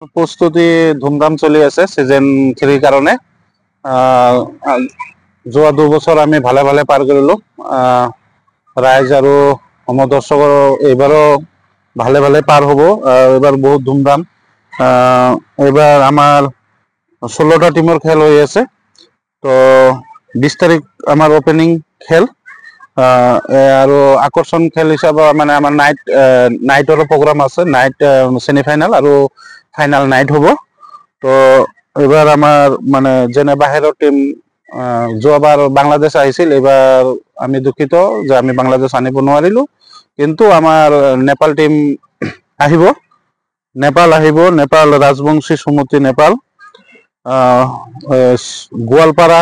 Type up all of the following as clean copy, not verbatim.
প্ৰস্তুতি ধুমধাম চলি আছে সিজন 3 কাৰণে যোৱা 2 বছৰ আমি ভালে ভালে পাৰ কৰিলো ৰাইজ আৰু সমদৰ্শকৰ এইবাৰো ভালে ভালে পাৰ হ'ব এবাৰ বহুত ধুমধাম এবাৰ আমাৰ 16টা টিমৰ খেল হৈ আছে তো 20 তাৰিখ আমাৰ ওপেনিং খেল আৰু আকৰ্ষণ খেল হিচাপে মানে আমাৰ নাইটৰ প্ৰগ্ৰাম আছে নাইট সেমিফাইনাল আৰু ফাইনাল নাইট হ'ব তো এবাৰ আমাৰ মানে যেনে বাহিৰৰ টিম যোৱাবাৰ বাংলাদেশ আহিছিল এবাৰ আমি দুঃখিত যে আমি বাংলাদেশ আনিব নোৱাৰিলো কিন্তু আমাৰ নেপাল টিম আহিব নেপাল ৰাজবংশী সুমতি নেপাল গোৱালপাৰা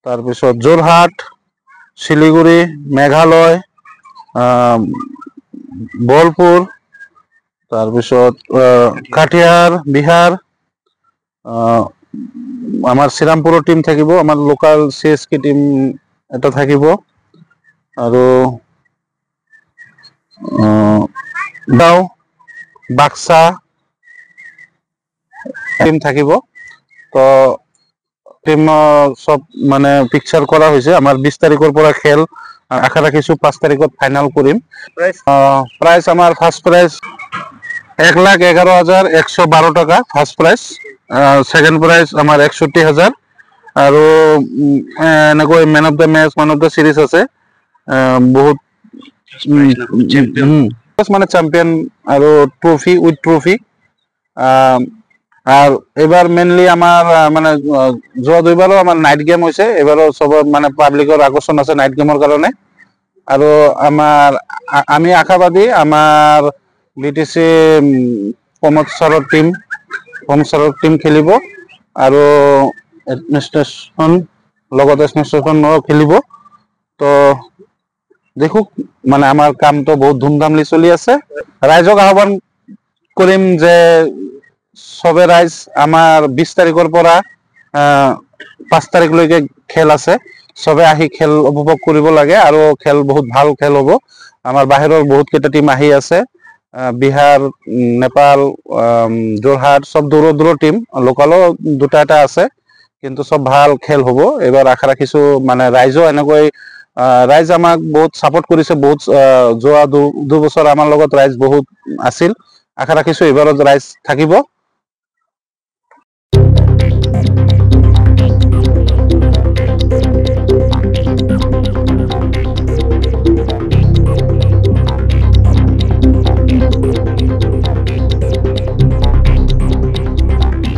তাৰপিছত যোৰহাট শিলিগুৰি মেঘালয় বলপুৰ তাৰপিছত কাটিহাৰ বিহাৰ আমাৰ শ্ৰীৰামপুৰৰ টিম থাকিব আমাৰ লোকাল সিএসকে টিম এটা থাকিব আৰু দাও বাক্সা টিম থাকিব তো টিম সব মানে পিকচাৰ কৰা হৈছে আমাৰ 20 তাৰিখৰ পৰা খেল আশা ৰাখিছো 5 তাৰিখত ফাইনাল কৰিম প্ৰাইজ আমাৰ ফাৰ্স্ট প্ৰাইজ 1,11,112 টাকা ফার্স্ট প্রাইজ সেকেন্ড প্রাইজ আমার 61,000 আর এনেকৈ man of the match man of the series আছে বহুত মানে চ্যাম্পিয়ন আর ট্রফি উইথ ট্রফি আর এবার মেনলি আমার মানে যোৱা দুইবাৰও আমাৰ নাইট গেম হয়েছে এবাৰও সব মানে পাবলিকৰ আকৰ্ষণ আছে নাইট গেমৰ কাৰণে আৰ আমাৰ আমি আশাবাদী আমাৰ বিটিসি প্ৰমোদ ছাৰৰ টিম খেলিব আৰু এডমিনিষ্ট্ৰেশ্যন খেলিব তো দেখুক মানে আমাৰ কামটো বহুত ধুমধামলি চলি আছে ৰাইজক আহ্বান কৰিম যে সবে ৰাইজ আমাৰ 20 তাৰিখৰ পৰা 5 তাৰিখলৈকে খেল আছে সবে আহি খেল উপভোগ কৰিব লাগে আৰু খেল বহুত ভাল খেল হ'ব আমাৰ বাহিৰৰ বহুত কেইটা টিম আহি আছে বিহাৰ নেপাল যোৰহাট সব দূৰৰ টিম লোকালও দুটা এটা আছে কিন্তু সব ভাল খেল হ'ব এবাৰ আশা ৰাখিছো মানে ৰাইজও এনেকৈ ৰাইজ আমাক বহুত সাপোৰ্ট কৰিছে বহুত যোৱা 2 বছৰ আমাৰ লগত ৰাইজ বহুত আছিল আশা ৰাখিছো এবাৰত ৰাইজ থাকিব